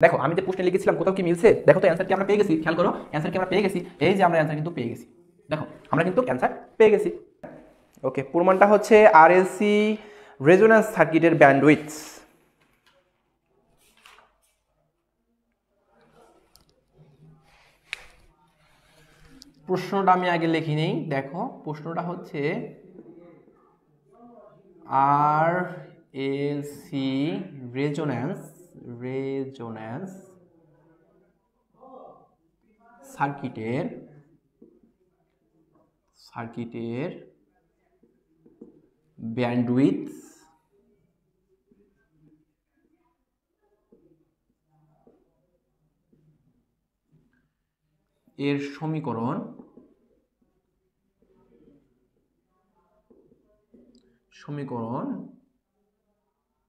দেখো আমি যে প্রশ্নে লিখেছিলাম কোথাও কি মিলছে? দেখো তো অ্যান্সার কি আমরা পেয়ে গেছি, খেয়াল করো অ্যান্সার কি আমরা পেয়ে গেছি। এই যে আমরা অ্যান্সার কিন্তু পেয়ে গেছি, দেখো আমরা কিন্তু অ্যান্সার পেয়ে গেছি। ওকে, প্রমাণটা হচ্ছে আরএলসি রেজোন্যান্স সার্কিটের ব্যান্ডউইথ। প্রশ্নটা আমি আগে লিখে নেই। দেখো প্রশ্নটা হচ্ছে আর এল সি রেজোন্যান্স সার্কিটের ব্যান্ডউইথ এর সমীকরণ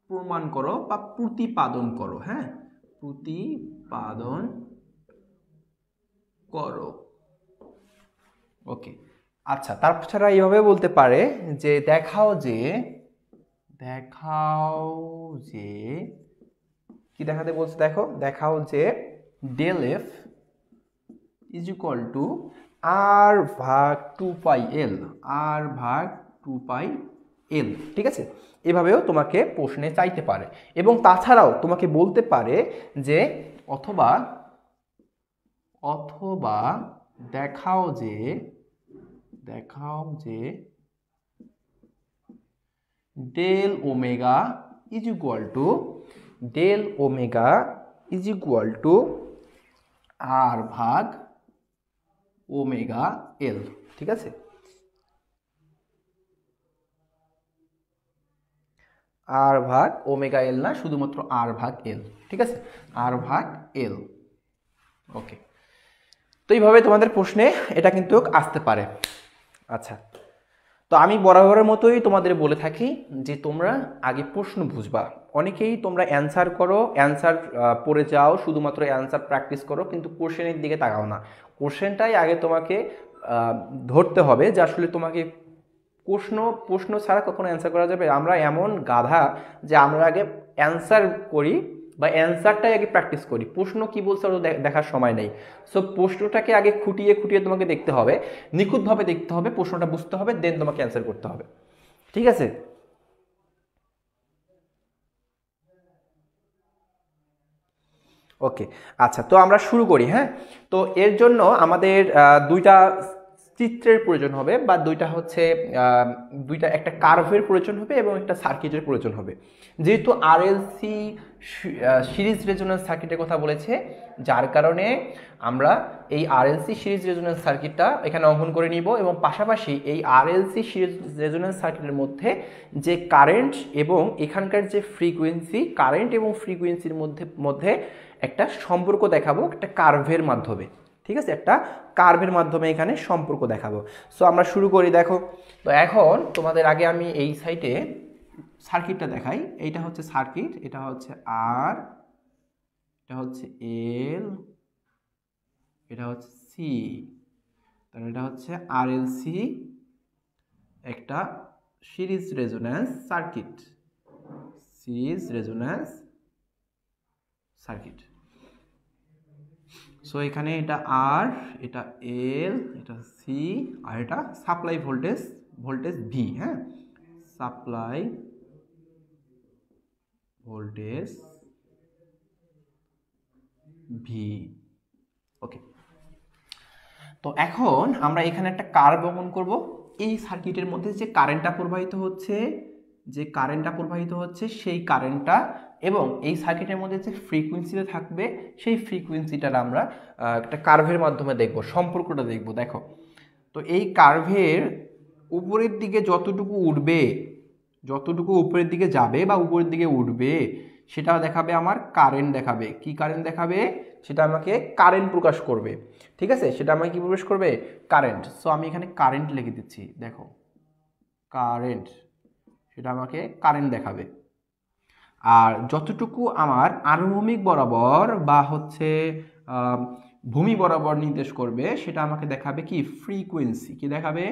প্রমাণ করো বা প্রতিপাদন করো। হ্যাঁ, প্রতিপাদন করো। ওকে, আচ্ছা তাছাড়া এইভাবে বলতে পারে যে দেখাও যে কি দেখাতে বলছে, দেখো দেখাও যে del F is equal to R ভাগ 2 পাই এল। ঠিক আছে, এভাবেও তোমাকে প্রশ্নে চাইতে পারে এবং তাছাড়াও তোমাকে বলতে পারে যে অথবা দেখাও যে del omega is equal to R ভাগ ওমেগা এল। ঠিক আছে, আর ভাগ ওমেগা এল না, শুধুমাত্র আর ভাগ এল। ঠিক আছে, আর ভাগ এল। ওকে, তো এইভাবে তোমাদের প্রশ্নে এটা কিন্তু আসতে পারে। আচ্ছা, তো আমি বরাবরের মতোই তোমাদের বলে থাকি যে তোমরা আগে প্রশ্ন বুঝবা। অনেকেই তোমরা অ্যান্সার করো, অ্যান্সার পড়ে যাও, শুধুমাত্র অ্যান্সার প্র্যাকটিস করো, কিন্তু কোশ্চেনের দিকে তাকাও না। কোশ্চেনটাই আগে তোমাকে ধরতে হবে যে আসলে তোমাকে প্রশ্ন ছাড়া কখনো অ্যান্সার করা যাবে। আমরা এমন গাধা যে আমরা আগে অ্যান্সার করি বা অ্যান্সারটাই আগে প্র্যাকটিস করি, প্রশ্ন কি বলছে ওটা দেখার সময় নেই। সো প্রশ্নটাকে আগে খুঁটিয়ে তোমাকে দেখতে হবে, নিখুঁতভাবে দেখতে হবে, প্রশ্নটা বুঝতে হবে, দেন তোমাকে অ্যান্সার করতে হবে। ঠিক আছে, ওকে। আচ্ছা, তো আমরা শুরু করি। হ্যাঁ, তো এর জন্য আমাদের দুইটা চিত্রের প্রয়োজন হবে বা দুইটা একটা কার্ভের প্রয়োজন হবে এবং একটা সার্কিটের প্রয়োজন হবে। যেহেতু আরএলসি সিরিজ রেজোন্যান্স সার্কিটের কথা বলেছে, যার কারণে আমরা এই আরএলসি সিরিজ রেজোন্যান্স সার্কিটটা এখানে অঙ্কন করে নিব এবং পাশাপাশি এই আরএলসি সিরিজ রেজোন্যান্স সার্কিটের মধ্যে যে কারেন্ট এবং এখানকার যে ফ্রিকোয়েন্সি, কারেন্ট এবং ফ্রিকোয়েন্সির মধ্যে একটা সম্পর্ক দেখাবো একটা কার্ভের মাধ্যমে। ঠিক আছে, একটা কার্ভের মাধ্যমে এখানে সম্পর্ক দেখাবো। সো আমরা শুরু করি। দেখো, তো এখন তোমাদের আগে আমি এই সাইটে সার্কিটটা দেখাই। এইটা হচ্ছে সার্কিট, এটা হচ্ছে আর, এটা হচ্ছে এল, এটা হচ্ছে সি, তাহলে এটা হচ্ছে আরএলসি, একটা সিরিজ রেজোন্যান্স সার্কিট। সো এখানে এটা আর, এটা এল, এটা সি, আর এটা সাপ্লাই ভোল্টেজ ভি। হ্যাঁ, সাপ্লাই ভোল্টেজ ভি। ওকে, তো এখন আমরা এখানে একটা কার্ভ অঙ্কন করব। এই সার্কিটের মধ্যে যে কারেন্টটা প্রবাহিত হচ্ছে সেই কারেন্টটা এবং এই সার্কিটের মধ্যে যে ফ্রিকোয়েন্সিটা থাকবে সেই ফ্রিকোয়েন্সিটার আমরা একটা কার্ভের মাধ্যমে দেখব, সম্পর্কটা দেখব। দেখো, তো এই কার্ভের উপরের দিকে যতটুকু উপরের দিকে যাবে বা উপরের দিকে উঠবে সেটা দেখাবে আমার কারেন্ট দেখাবে। কি কারেন্ট দেখাবে? সেটা আমাকে কারেন্ট প্রকাশ করবে। ঠিক আছে, সেটা আমাকে কি প্রকাশ করবে? কারেন্ট। সো আমি এখানে কারেন্ট লিখে দিচ্ছি। দেখো, কারেন্ট, সেটা আমাকে কারেন্ট দেখাবে। আর যতটুকু আমার আনুভূমিক বরাবর বা হচ্ছে ভূমি বরাবর নির্দেশ করবে সেটা আমাকে দেখাবে কি? ফ্রিকোয়েন্সি। কি দেখাবে?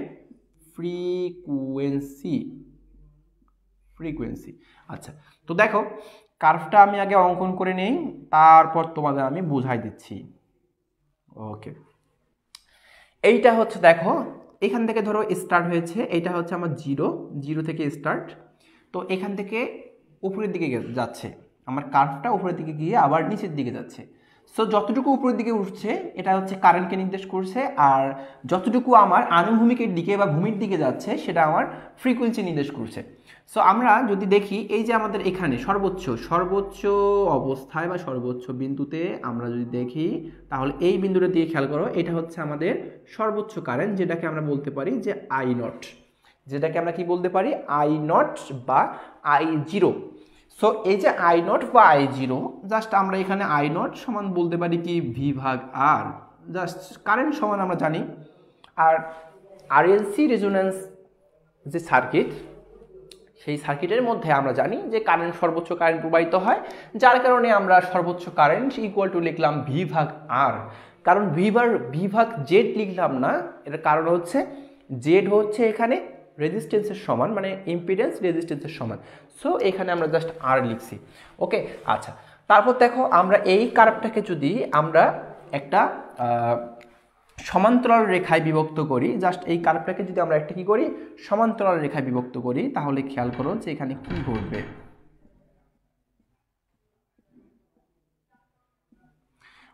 ফ্রিকোয়েন্সি। আচ্ছা, তো দেখো কার্ভটা আমি আগে অঙ্কন করে নেই, তারপর তোমাদের আমি বুঝাই দিচ্ছি। ওকে, এইটা হচ্ছে দেখো এখান থেকে ধরো স্টার্ট হয়েছে, এইটা হচ্ছে আমার জিরো, জিরো থেকে স্টার্ট। তো এখান থেকে উপরের দিকে যাচ্ছে, আমার কার্ভটা উপরের দিকে গিয়ে আবার নিচের দিকে যাচ্ছে। সো যতটুকু উপরের দিকে উঠছে এটা হচ্ছে কারেন্টকে নির্দেশ করছে, আর যতটুকু আমার আনুভূমিকের দিকে বা ভূমির দিকে যাচ্ছে সেটা আমার ফ্রিকোয়েন্সি নির্দেশ করছে। সো আমরা যদি দেখি এই যে আমাদের এখানে সর্বোচ্চ সর্বোচ্চ অবস্থায় বা সর্বোচ্চ বিন্দুতে আমরা যদি দেখি, তাহলে এই বিন্দুটা দিয়ে খেয়াল করো, এটা হচ্ছে আমাদের সর্বোচ্চ কারেন্ট, যেটাকে আমরা বলতে পারি যে আই নট, যেটাকে আমরা কি বলতে পারি আই নট বা আই জিরো। সো এই যে আই নট বা আই জিরো, জাস্ট আমরা এখানে আই নট সমান বলতে পারি কি ভি ভাগ আর, জাস্ট কারেন্ট সমান আমরা জানি। আর আরএলসি রেজোন্যান্স যে সার্কিট, সেই সার্কিটের মধ্যে আমরা জানি যে কারেন্ট সর্বোচ্চ কারেন্ট প্রবাহিত হয়, যার কারণে আমরা সর্বোচ্চ কারেন্ট ইকুয়াল টু লিখলাম ভি ভাগ আর। কারণ ভি ভাগ জেড লিখলাম না, এর কারণ হচ্ছে জেড হচ্ছে এখানে রেজিস্ট্যান্সের সমান, মানে ইম্পিডেন্স রেজিস্ট্যান্সের সমান। সো এখানে আমরা জাস্ট আর লিখছি। ওকে, আচ্ছা, তারপর দেখো আমরা এই কার্ভটাকে যদি আমরা একটা সমান্তরাল রেখায় বিভক্ত করি, জাস্ট এই কার্ভটাকে যদি আমরা একটা কি করি সমান্তরাল রেখায় বিভক্ত করি, তাহলে খেয়াল করো যে এখানে কি ঘটবে।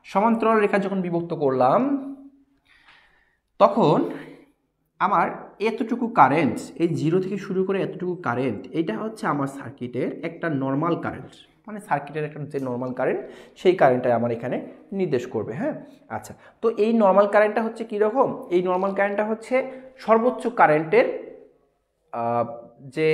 সমান্তরাল রেখা যখন বিভক্ত করলাম তখন আমার এতটুকু কারেন্ট, এই জিরো থেকে শুরু করে এতটুকু কারেন্ট, এটা হচ্ছে আমার সার্কিটের একটা নর্মাল কারেন্ট, মানে সার্কিটের একটা যে নর্মাল কারেন্ট সেই কারেন্টটাই আমার এখানে নির্দেশ করবে। হ্যাঁ, আচ্ছা, তো এই নর্মাল কারেন্টটা হচ্ছে কীরকম, এই নর্মাল কারেন্টটা হচ্ছে সর্বোচ্চ কারেন্টের যে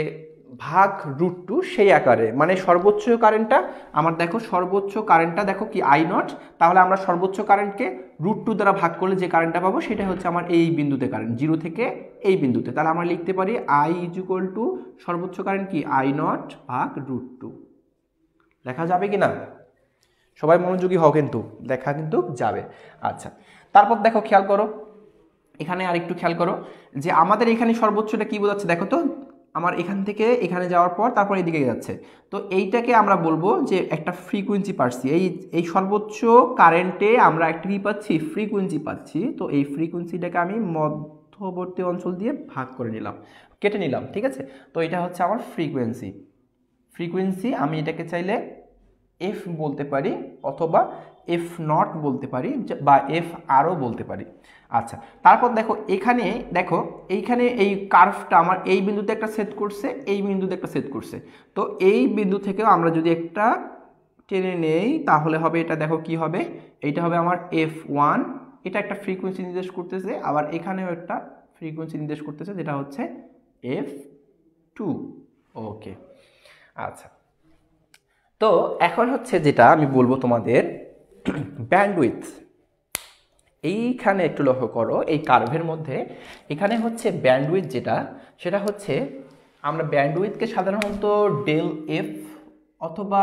ভাগ √2 সেই আকারে, মানে সর্বোচ্চ কারেন্টটা আমার দেখো, সর্বোচ্চ কারেন্টটা দেখো কি আই নট, তাহলে আমরা সর্বোচ্চ কারেন্টকে √2 দ্বারা ভাগ করলে যে কারেন্টটা পাবো সেটা হচ্ছে আমার এই বিন্দুতে কারেন্ট, জিরো থেকে এই বিন্দুতে। তাহলে আমরা লিখতে পারি আই ইজ ইকুয়াল টু সর্বোচ্চ কারেন্ট কি আই নট ভাগ √2। লেখা যাবে কি না? সবাই মনোযোগী হও, কিন্তু দেখা কিন্তু যাবে। আচ্ছা, তারপর দেখো খেয়াল করো এখানে আরেকটু খেয়াল করো যে আমাদের এখানে সর্বোচ্চটা কি বোঝাচ্ছে দেখো তো, আমার এখান থেকে এখানে যাওয়ার পর তারপর এইদিকে যাচ্ছে, তো এইটাকে আমরা বলবো যে একটা ফ্রিকোয়েন্সি পাচ্ছি, এই সর্বোচ্চ কারেন্টে আমরা একটা কি পাচ্ছি ফ্রিকোয়েন্সি পাচ্ছি। তো এই ফ্রিকোয়েন্সিটাকে আমি মধ্যবর্তী অঞ্চল দিয়ে ভাগ করে নিলাম, কেটে নিলাম, ঠিক আছে। তো এটা হচ্ছে আমার ফ্রিকোয়েন্সি। ফ্রিকোয়েন্সি আমি এটাকে চাইলে এফ বলতে পারি অথবা এফ নট বলতে পারি বা এফ আরও বলতে পারি। আচ্ছা, তারপর দেখো এখানে দেখো এইখানে এই কার্ভটা আমার এই বিন্দুতে একটা সেট করছে, এই বিন্দুতে একটা সেট করছে। তো এই বিন্দু থেকেও আমরা যদি একটা টেনে নেই তাহলে হবে এটা, দেখো কি হবে, এইটা হবে আমার F1, এটা একটা ফ্রিকোয়েন্সি নির্দেশ করতেছে, আবার এখানেও একটা ফ্রিকোয়েন্সি নির্দেশ করতেছে যেটা হচ্ছে F2। ওকে, আচ্ছা, তো এখন হচ্ছে যেটা আমি বলবো তোমাদের ব্যান্ডউইথ। এইখানে একটু লক্ষ্য করো এই কার্ভের মধ্যে এখানে হচ্ছে ব্যান্ডউইথ যেটা, সেটা হচ্ছে আমরা ব্যান্ডউইথকে সাধারণত ডেল এফ অথবা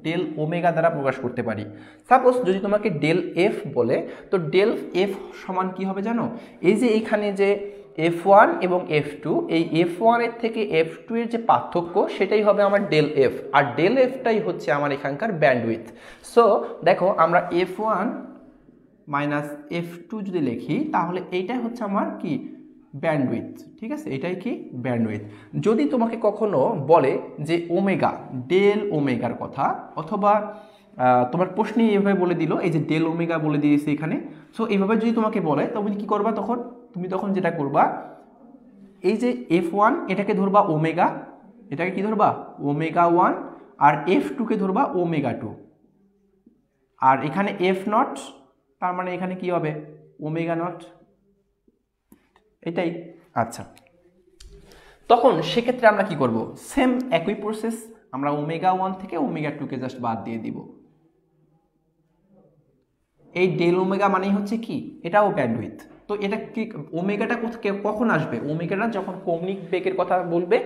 ডেল ওমেগা দ্বারা প্রকাশ করতে পারি। সাপোজ যদি তোমাকে ডেল এফ বলে, তো ডেল এফ সমান কি হবে জানো, এই যে এইখানে যে F1 এবং F2, এই F1 এর থেকে F2 এর যে পার্থক্য সেটাই হবে আমার ডেল এফ, আর ডেল এফটাই হচ্ছে আমার এখানকার ব্যান্ডউইথ। সো দেখো আমরা F1 মাইনাস F2 যদি লিখি তাহলে এইটাই হচ্ছে আমার কি ব্যান্ডউইথ, ঠিক আছে, এটাই কি ব্যান্ডউইথ। যদি তোমাকে কখনো বলে যে ওমেগা, ডেল ওমেগার কথা, অথবা তোমার প্রশ্নে এইভাবে বলে দিল এই যে ডেল ওমেগা বলে দিয়েছে এখানে, সো এইভাবে যদি তোমাকে বলে তখন কি করবা, তুমি তখন যেটা করবা এই যে F1 এটাকে ধরবা ওমেগা, এটাকে কি ধরবা ওমেগা 1, আর F2 কে ধরবা ওমেগা 2, আর এখানে F নট তার মানে এখানে কি হবে ওমেগা নট, এটাই। আচ্ছা, তখন সেক্ষেত্রে আমরা কি করব, সেম একই প্রসেস, আমরা ওমেগা 1 থেকে ওমেগা 2 কে জাস্ট বাদ দিয়ে দিব। এই ডেল ওমেগা মানেই হচ্ছে কি এটাও ব্যান্ডউইথ। তো এটা কি ওমেগাটা কখন আসবে, ওমেগাটা যখন কৌণিক বেগের কথা বলবে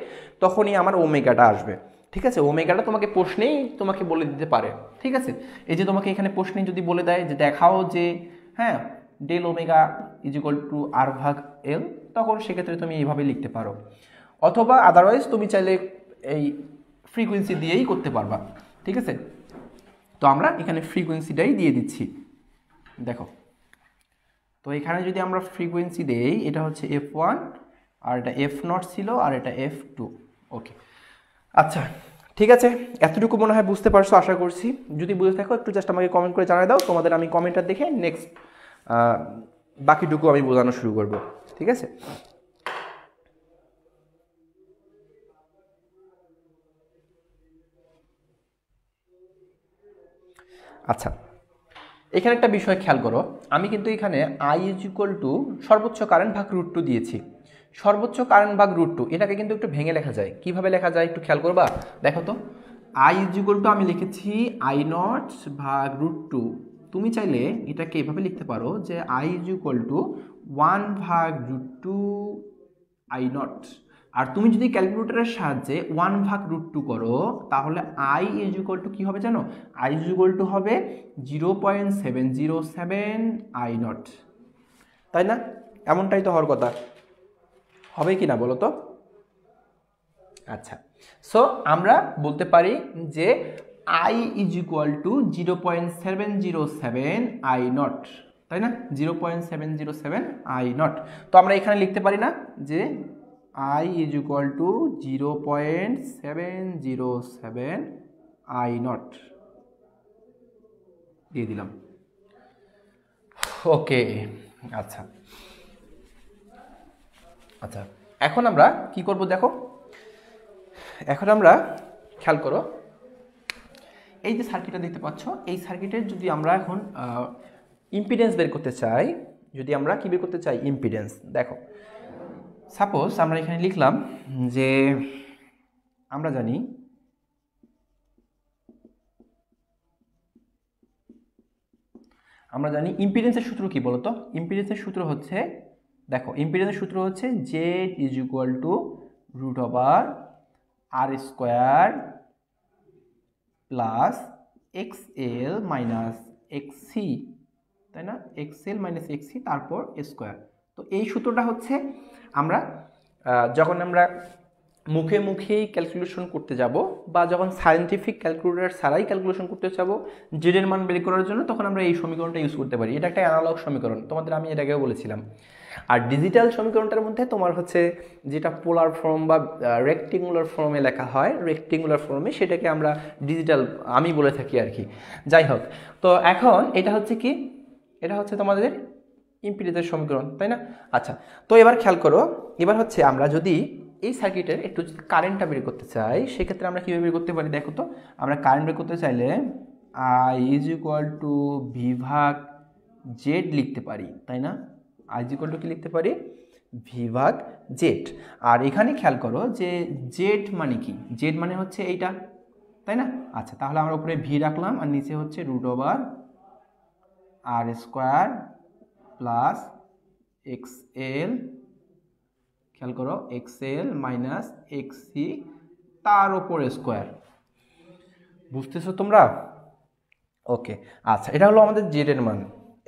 তখনই আমার ওমেগাটা আসবে, ঠিক আছে। ওমেগাটা তোমাকে প্রশ্নেই তোমাকে বলে দিতে পারে, ঠিক আছে। এই যে তোমাকে এখানে প্রশ্নে যদি বলে দেয় যে দেখাও যে হ্যাঁ del omega is equal to R ভাগ এল, তখন সেক্ষেত্রে তুমি এইভাবে লিখতে পারো, অথবা আদারওয়াইজ তুমি চাইলে এই ফ্রিকোয়েন্সি দিয়েই করতে পারবা, ঠিক আছে। তো আমরা এখানে ফ্রিকোয়েন্সিটাই দিয়ে দিচ্ছি, দেখো। তো এখানে যদি আমরা ফ্রিকোয়েন্সি দেই, এটা হচ্ছে F1 আর এটা F0 ছিল আর এটা F2। ওকে, আচ্ছা ঠিক আছে, এতটুকু মনে হয় বুঝতে পারছো আশা করছি। যদি বুঝে থাকো একটু জাস্ট আমাকে কমেন্ট করে জানিয়ে দাও, তোমাদের আমি কমেন্টটা দেখে নেক্সট বাকিটুকু আমি বোঝানো শুরু করব, ঠিক আছে। আচ্ছা, এখানে একটা বিষয় খেয়াল করো, আমি কিন্তু এখানে I ইজ ইকুয়াল টু সর্বোচ্চ কারেন্ট ভাগ √2 দিয়েছি। সর্বোচ্চ কারেন্ট ভাগ √2 এটাকে কিন্তু একটু ভেঙে লেখা যায়, কিভাবে লেখা যায় একটু খেয়াল করবা, দেখো তো। I ইজ ইকুয়াল টু আমি লিখেছি I0 ভাগ √2। তুমি চাইলে এটাকে এভাবে লিখতে পারো যে I ইজ ইকুয়াল টু 1 ভাগ √2 I0। আর তুমি যদি ক্যালকুলেটরের সাহায্যে 1 ভাগ √2 করো, তাহলে I ইজ ইকুয়াল টু কী হবে জানো? I ইজ ইকুয়াল টু হবে 0.707 I0, তাই না? এমনটাই তো হওয়ার কথা, হবে কি না বলো তো? আচ্ছা, সো আমরা বলতে পারি যে I is equal two 0.707 I0, তাই না? 0.707 I0। তো আমরা এখানে লিখতে পারি না যে I is equal two 0.707 I0 দিয়ে দিলাম। ওকে, আচ্ছা আচ্ছা, এখন আমরা কি করব দেখো। এখন আমরা খেয়াল করো, এই যে সার্কিটটা দেখতে পাচ্ছ, এই সার্কিটের যদি আমরা এখন ইম্পিডেন্স বের করতে চাই, যদি আমরা কি বের করতে চাই, ইম্পিডেন্স, দেখো সাপোজ আমরা এখানে লিখলাম যে আমরা জানি ইম্পিডেন্সের সূত্র কি বলতো? ইম্পিডেন্সের সূত্র হচ্ছে, দেখো ইম্পিডেন্সের সূত্র হচ্ছে Z is equal two √R² plus XL minus XC, তাই না? XL মাইনাস XC তারপর স্কোয়ার। তো এই সূত্রটা হচ্ছে আমরা যখন আমরা মুখে মুখেই ক্যালকুলেশন করতে যাব বা যখন সায়েন্টিফিক ক্যালকুলেটর ছাড়াই ক্যালকুলেশন করতে যাব জেড এর মান বের করার জন্য, তখন আমরা এই সমীকরণটা ইউজ করতে পারি। এটা একটা অ্যানালগ সমীকরণ, তোমাদের আমি এর আগেও বলেছিলাম। আর ডিজিটাল সমীকরণটার মধ্যে তোমার হচ্ছে যেটা পোলার ফর্ম বা রেক্টেঙ্গুলার ফর্মে লেখা হয়, রেক্টেঙ্গুলার ফর্মে সেটাকে আমরা ডিজিটাল আমি বলে থাকি আর কি। যাই হোক, তো এখন এটা হচ্ছে কি, এটা হচ্ছে তোমাদের ইম্পিডেন্সের সমীকরণ, তাই না? আচ্ছা, তো এবার খেয়াল করো, এবার হচ্ছে আমরা যদি এই সার্কিটের একটু কারেন্টটা বের করতে চাই, সেক্ষেত্রে আমরা কীভাবে বের করতে পারি দেখো তো। আমরা কারেন্ট বের করতে চাইলে I is equal two V ভাগ Z লিখতে পারি, তাই না? I ইজ ইকুয়াল টু কি লিখতে পারি, V ভাগ Z। আর এখানে খেয়াল করো যে Z মানে কি, Z মানে হচ্ছে এইটা, তাই না? আচ্ছা, তাহলে আমরা উপরে V রাখলাম আর নিচে হচ্ছে √R² প্লাস XL, খেয়াল করো XL মাইনাস XC তার উপর স্কোয়ার। বুঝতেছো তোমরা? ওকে, আচ্ছা, এটা হলো আমাদের জেড এর মান।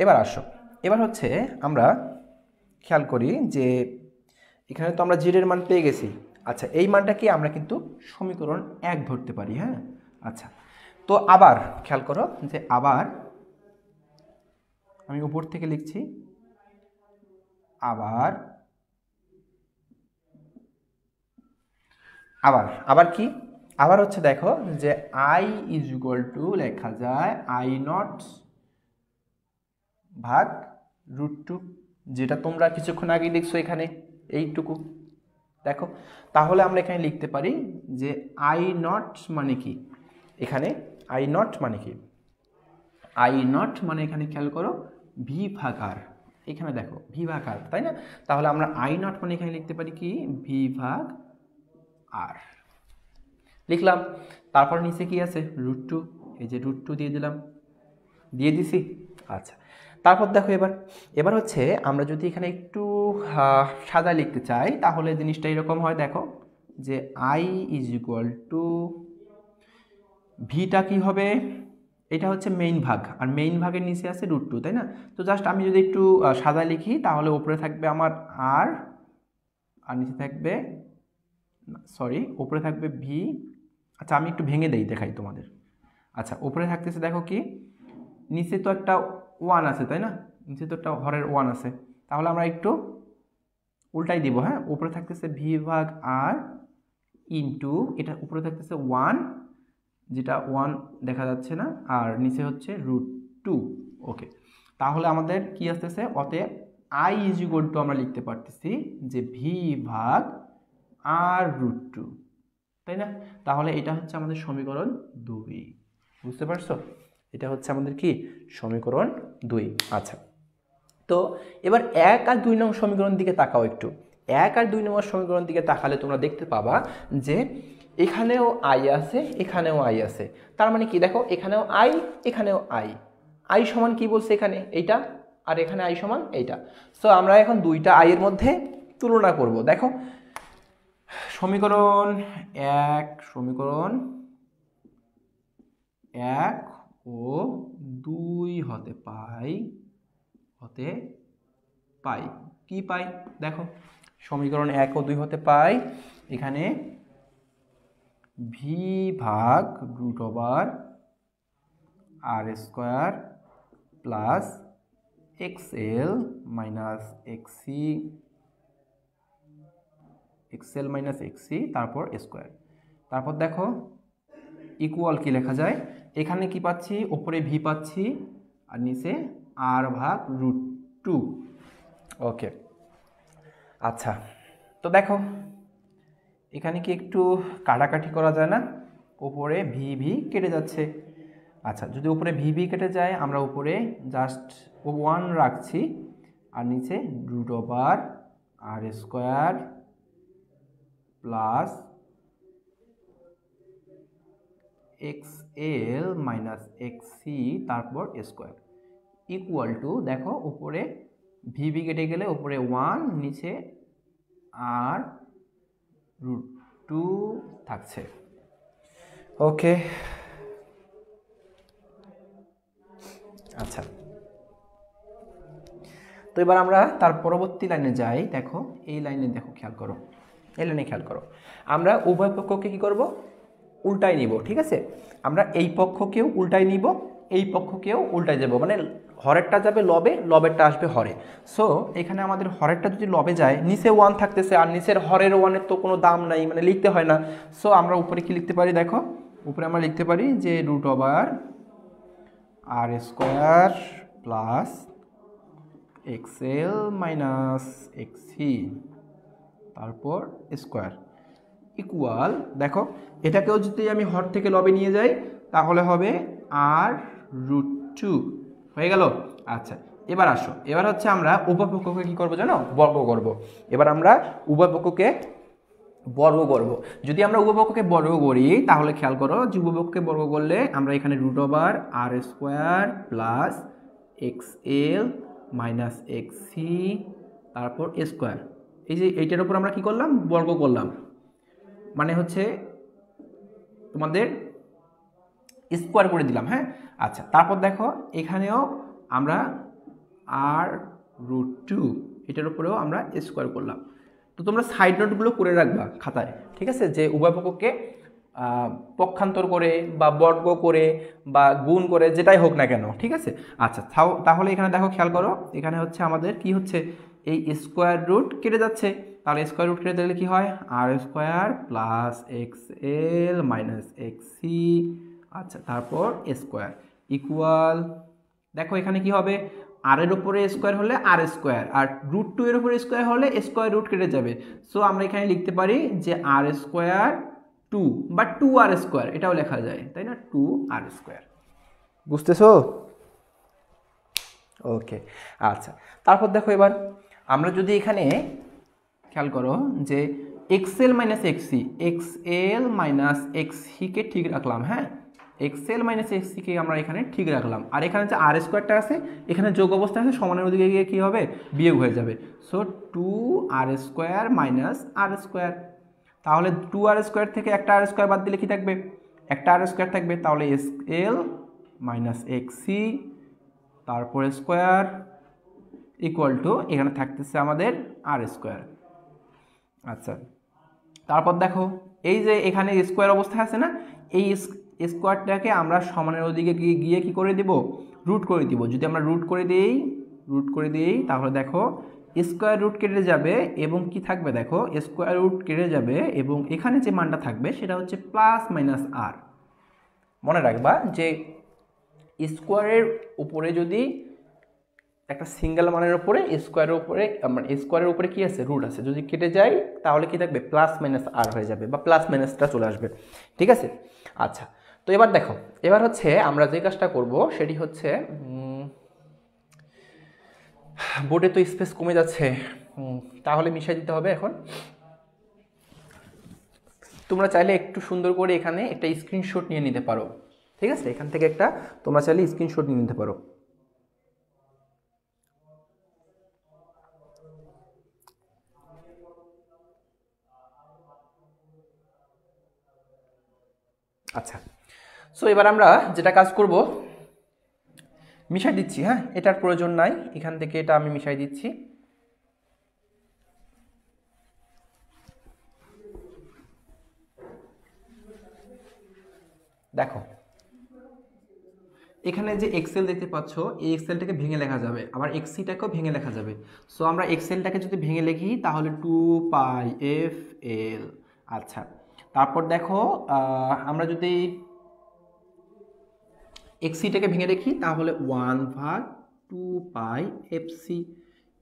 এবার আসো, এবার হচ্ছে আমরা খেয়াল করি যে এখানে তো আমরা জেড এর মান পেয়ে গেছি। আচ্ছা, এই মানটাকে আমরা কিন্তু সমীকরণ 1 ধরতে পারি, হ্যাঁ? আচ্ছা, তো আবার খেয়াল করো যে আবার আমি উপর থেকে লিখছি, আবার আবার আবার কি, আবার হচ্ছে দেখো যে I ইজ ইকুয়াল টু লেখা যায় I0 ভাগ √2, যেটা তোমরা কিছুক্ষণ আগে দেখছো এখানে এইটুকু, দেখো। তাহলে আমরা এখানে লিখতে পারি যে I0 মানে কি, এখানে I0 মানে কি, I0 মানে এখানে খেয়াল করো V ভাগ R, এখানে দেখো V ভাগ R, তাই না? তাহলে আমরা I0 মানে এখানে লিখতে পারি কি V ভাগ R লিখলাম। তারপর নিচে কি আছে, √2, এই যে √2 দিয়ে দিলাম, দিয়ে দিছি। আচ্ছা, তারপর দেখো এবার হচ্ছে আমরা যদি এখানে একটু সাদা লিখতে চাই, তাহলে জিনিসটা এরকম হয়, দেখো যে I ইজ ইকুয়াল টু ভিটা কি হবে, এটা হচ্ছে মেইন ভাগ, আর মেইন ভাগের নিচে আছে √2, তাই না? তো জাস্ট আমি যদি একটু সাদা লিখি, তাহলে উপরে থাকবে আমার আর নিচে থাকবে, সরি, উপরে থাকবে V। আচ্ছা, আমি একটু ভেঙে দেই, দেখাই তোমাদের। আচ্ছা উপরে থাকতেছে দেখো কি, নিচে তো একটা 1 আছে তাই না, নিচে তো একটা হরের 1 আছে, তাহলে আমরা একটু উল্টাই দিব। হ্যাঁ, উপরে থাকতেছে ভি ভাগ আর ইন্টু, এটা উপরে থাকতেছে 1, যেটা 1 দেখা যাচ্ছে না, আর নিচে হচ্ছে √2। ওকে, তাহলে আমাদের কি আসতেছে, অতএব আই ইজ ইকুয়াল টু আমরা লিখতে পারতেছি যে ভি ভাগ আর √2, তাই না? তাহলে এটা হচ্ছে আমাদের সমীকরণ 2। বুঝতে পারছো? এটা হচ্ছে আমাদের কি সমীকরণ 2। আচ্ছা, তো এবার 1 আর 2 নং সমীকরণ দিকে তাকাও একটু। 1 আর 2 নম্বর সমীকরণ দিকে তাকালে তোমরা দেখতে পাবা যে এখানেও আই আছে, এখানেও আই আছে। তার মানে কি দেখো, এখানেও আই, এখানেও আই। আই সমান কি বলছে এখানে, এইটা, আর এখানে আই সমান এইটা। সো আমরা এখন দুইটা আই এর মধ্যে তুলনা করব। দেখো সমীকরণ 1 ও 2 হতে পাই কি পাই, দেখো সমীকরণ 1 ও 2 হতে পাই এখানে ভি ভাগ √r² প্লাস এক্সএল মাইনাস এক্সি তারপর স্কোয়ার। তারপর দেখো ইকুয়াল কি লেখা যায়, এখানে কি পাচ্ছি, উপরে ভি পাচ্ছি আর নিচে আর ভাগ √2। ওকে, আচ্ছা তো দেখো এখানে কি একটু কাটাকাটি করা যায় না, উপরে ভি ভি কেটে যাচ্ছে। আচ্ছা, যদি উপরে ভি ভি কেটে যায় আমরা উপরে জাস্ট 1 রাখছি আর নিচে √r² প্লাস এক্সএল মাইনাস এক্সি তারপর স্কোয়ার ইকুয়াল টু, দেখো উপরে ভি ভি কেটে গেলে উপরে 1 নিচে আর √2 থাকছে। ওকে, আচ্ছা তো এবার আমরা তার পরবর্তী লাইনে যাই। দেখো এই লাইনে দেখো, খেয়াল করো, এই লাইনে খেয়াল করো, আমরা উভয় পক্ষকে কি করব, উল্টাই নিব। ঠিক আছে, আমরা এই পক্ষকেও উল্টাই নিব, এই পক্ষকেও উল্টাই যাব, মানে হরেরটা যাবে লবে, লবেরটা আসবে হরে। সো এখানে আমাদের হরেরটা যদি লবে যায়, নিচে 1 থাকতেছে আর নিচের হরের 1-এর তো কোনো দাম নাই, মানে লিখতে হয় না। সো আমরা উপরে কি লিখতে পারি, দেখো উপরে আমরা লিখতে পারি যে √r² প্লাস এক্সএল মাইনাস এক্সি তারপর স্কোয়ার ইকুয়াল, দেখো এটাকেও যদি আমি হর থেকে লবে নিয়ে যাই তাহলে হবে r√2 হয়ে গেল। আচ্ছা এবার আসো, এবার হচ্ছে আমরা উভয় পক্ষকে কি করবো জানো, বর্গ করব। এবার আমরা উভয় পক্ষকে বর্গ করব। যদি আমরা উভয় পক্ষকে বর্গ করি তাহলে খেয়াল করো যে উভয় পক্ষকে বর্গ করলে আমরা এখানে √r² প্লাস এক্সএল মাইনাস এক্সি তারপর স্কোয়ার, এই যে এইটার উপর আমরা কি করলাম, বর্গ করলাম, মানে হচ্ছে তোমাদের স্কোয়ার করে দিলাম। হ্যাঁ, আচ্ছা তারপর দেখো এখানেও আমরা r√2 এটার উপরেও আমরা স্কোয়ার করলাম। তো তোমরা সাইড নোটগুলো করে রাখবা খাতায়, ঠিক আছে, যে উভয় পক্ষকে পক্ষান্তর করে বা বর্গ করে বা গুণ করে যেটাই হোক না কেন। ঠিক আছে, আচ্ছা তাহলে এখানে দেখো খেয়াল করো, এখানে হচ্ছে আমাদের কি হচ্ছে, এই স্কোয়ার রুট কেটে যাচ্ছে, তাহলে স্কোয়ার রুট কেটে দিলে কি হয়, r² প্লাস এক্সএল মাইনাস এক্সি আচ্ছা তারপর স্কোয়ার ইকুয়াল, দেখো এখানে কি হবে, আর এর উপরে স্কোয়ার হলে r² আর √2 এর উপরে স্কোয়ার হলে স্কোয়ার রুট কেটে যাবে। সো আমরা এখানে লিখতে পারি যে r² 2 বা 2r², এটাও লেখা যায় তাই না, 2r²। বুঝতেছো? ওকে, আচ্ছা তারপর দেখো এবার আমরা যদি এখানে খেয়াল করো যে এক্সএল মাইনাস এক্সিকে ঠিক রাখলাম। হ্যাঁ, এক্সএল মাইনাস এক্সিকে আমরা এখানে ঠিক রাখলাম, আর এখানে যে r² আছে এখানে যোগ অবস্থা আছে, সমানের ওদিকে গিয়ে কী হবে, বিয়োগ হয়ে যাবে। সো 2r² মাইনাস r², তাহলে 2r² থেকে একটা r² বাদ দিলে কি থাকবে, একটা r² থাকবে, তাহলে এক্সএল মাইনাস এক্সি তারপর স্কোয়ার ইকুয়াল টু এখানে থাকতেছে আমাদের r²। আচ্ছা তারপর দেখো এই যে এখানে স্কোয়ার অবস্থায় আছে না, স্কোয়ারটাকে আমরা সমানের ওদিকে গিয়ে কি করে দিব, রুট করে দিব। যদি আমরা রুট করে দিই তাহলে দেখো স্কোয়ার রুট কেটে যাবে এবং কি থাকবে, দেখো স্কোয়ার রুট কেটে যাবে এবং এখানে যে মানটা থাকবে সেটা হচ্ছে প্লাস মাইনাস আর। মনে রাখবা যে স্কোয়ারের উপরে যদি একটা সিঙ্গেল মানের উপরে স্কোয়ারের উপরে কি আছে, রুট আছে, যদি কেটে যায় তাহলে কি থাকবে, প্লাস মাইনাস আর হয়ে যাবে বা প্লাস মাইনাসটা চলে আসবে। ঠিক আছে, আচ্ছা। তো এবার দেখো, এবার হচ্ছে আমরা যে কাজটা করব সেটি হচ্ছে, বোর্ডে তো স্পেস কমে যাচ্ছে, তাহলে মিশাই দিতে হবে। এখন তোমরা চাইলে একটু সুন্দর করে এখানে একটা স্ক্রিনশট নিয়ে নিতে পারো। ঠিক আছে, এখান থেকে একটা তোমরা চাইলে স্ক্রিনশট নিয়ে নিতে পারো। আচ্ছা, সো এবার আমরা যেটা কাজ করব, মিশাই দিচ্ছি। হ্যাঁ, এটার প্রয়োজন নাই, এখান থেকে এটা আমি মিশাই দিচ্ছি। দেখো এখানে যে এক্সেল দেখতে পাচ্ছ, এই এক্সেলটাকে ভেঙে লেখা যাবে, আবার এক্সিটাকেও ভেঙে লেখা যাবে। সো আমরা এক্সেলটাকে যদি ভেঙে লিখি তাহলে 2πfl। আচ্ছা, তারপর দেখো আমরা যদি এক্সিটাকে ভেঙে দেখি তাহলে 1/2πfc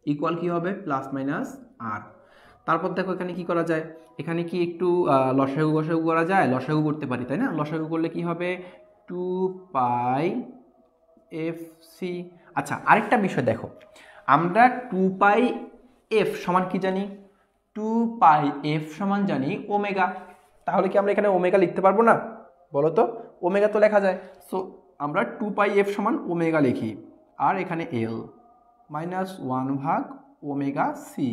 ইকুয়াল কি হবে, প্লাস মাইনাস আর। তারপর দেখো এখানে কি করা যায়, এখানে কি একটু লসাগু গসাগু করা যায়, লসাগু করতে পারি তাই না। লসাগু করলে কি হবে, 2πfc। আচ্ছা, আরেকটা বিষয় দেখো, আমরা 2πf সমান কি জানি, 2πf সমান জানি ওমেগা। তাহলে কি আমরা এখানে ওমেগা লিখতে পারবো না, বলো তো? ওমেগা তো লেখা যায়। সো আমরা 2πf সমান ওমেগা লিখি, আর এখানে এল মাইনাস 1/ওমেগা C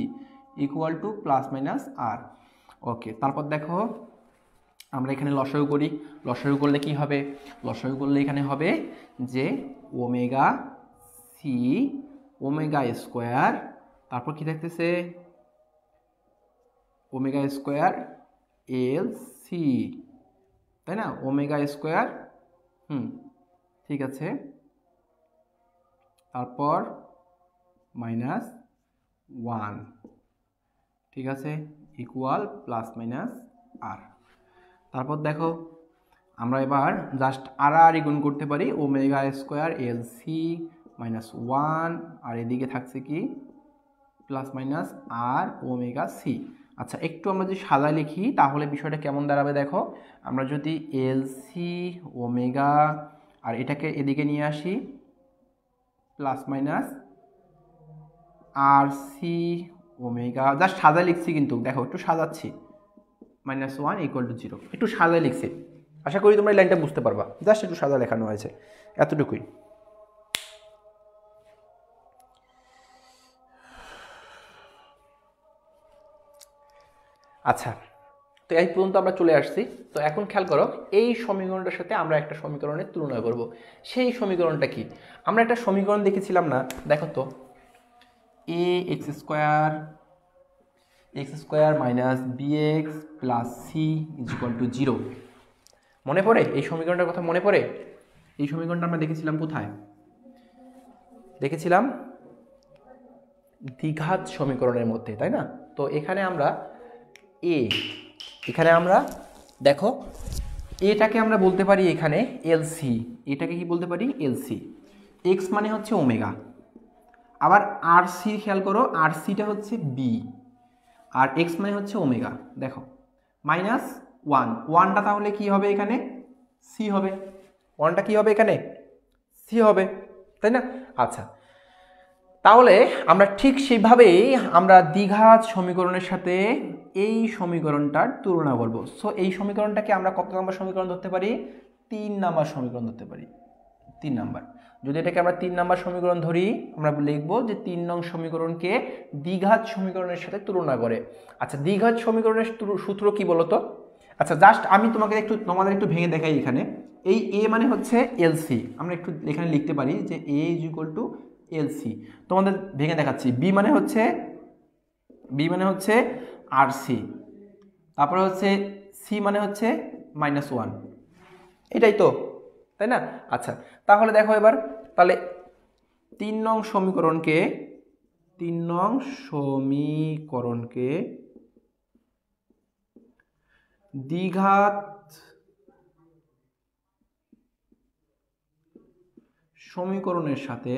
equal to plus minus R. Okay, তারপর দেখো আমরা এখানে লসাগু করি, লসাগু করলে কি হবে, লসাগু করলে এখানে হবে যে ওমেগা সি ওমেগা স্কোয়ার, তারপর কি থাকতেছে, ওমেগা স্কোয়ার এল সি, তাই না, ওমেগা স্কোয়ার। ঠিক আছে, তারপর মাইনাস 1, ঠিক আছে, ইকুয়াল প্লাস মাইনাস আর। তারপর দেখো আমরা এবার জাস্ট আর গুণ করতে পারি, omega square L C minus 1, আর এদিকে থাকছে কি প্লাস মাইনাস আর ওমেগা সি। আচ্ছা, একটু আমরা যদি সাজায় লিখি তাহলে বিষয়টা কেমন দাঁড়াবে দেখো, আমরা যদি এল সি ওমেগা আর এটাকে এদিকে নিয়ে আসি, প্লাস মাইনাস আর সি ওমেগা, জাস্ট সাজায় লিখছি কিন্তু দেখো একটু সাজাচ্ছি, -1 = 0, একটু সাজায় লিখছি। আশা করি তোমরা এই লাইনটা বুঝতে পারবা, জাস্ট একটু সাজা লেখানো হয়েছে, এতটুকুই। আচ্ছা, তো এই পর্যন্ত আমরা চলে আসছি। তো এখন খেয়াল করো, এই সমীকরণটার সাথে আমরা একটা সমীকরণের তুলনা করব। সেই সমীকরণটা কি, আমরা একটা সমীকরণ দেখেছিলাম না, দেখো তো, ax² minus bx plus C = 0। মনে পড়ে এই সমীকরণটার কথা, মনে পড়ে? এই সমীকরণটা আমরা দেখেছিলাম কোথায়, দেখেছিলাম দ্বিঘাত সমীকরণের মধ্যে, তাই না। তো এখানে আমরা দেখো এটাকে আমরা বলতে পারি এখানে এলসি, এটাকে কি বলতে পারি, এলসি। এক্স মানে হচ্ছে ওমেগা, আবার আর সি খেয়াল করো, আর সিটা হচ্ছে বি, আর এক্স মানে হচ্ছে ওমেগা। দেখো -1টা তাহলে কি হবে এখানে, সি হবে। 1টা কি হবে এখানে, সি হবে, তাই না। আচ্ছা, তাহলে আমরা ঠিক সেইভাবেই আমরা দ্বিঘাত সমীকরণের সাথে এই সমীকরণটার তুলনা করব। সো এই সমীকরণটাকে আমরা কত নম্বর সমীকরণ ধরতে পারি, 3 নম্বর সমীকরণ ধরতে পারি, 3 নম্বর। যদি এটাকে আমরা 3 নম্বর সমীকরণ ধরি, আমরা লিখব যে 3 নং সমীকরণকে দ্বিঘাত সমীকরণের সাথে তুলনা করে। আচ্ছা, দ্বিঘাত সমীকরণের সূত্র কি বলতো? আচ্ছা, জাস্ট আমি তোমাদের একটু ভেঙে দেখাই। এখানে এই এ মানে হচ্ছে এলসি, আমরা একটু এখানে লিখতে পারি যে এ = এলসি। তোমাদের ভেঙে দেখাচ্ছি, বি মানে হচ্ছে আর সি, তারপরে হচ্ছে সি মানে হচ্ছে -1, এটাই তো, তাই না? আচ্ছা, তাহলে দেখো এবার, তাহলে 3 নং সমীকরণকে দ্বিঘাত সমীকরণের সাথে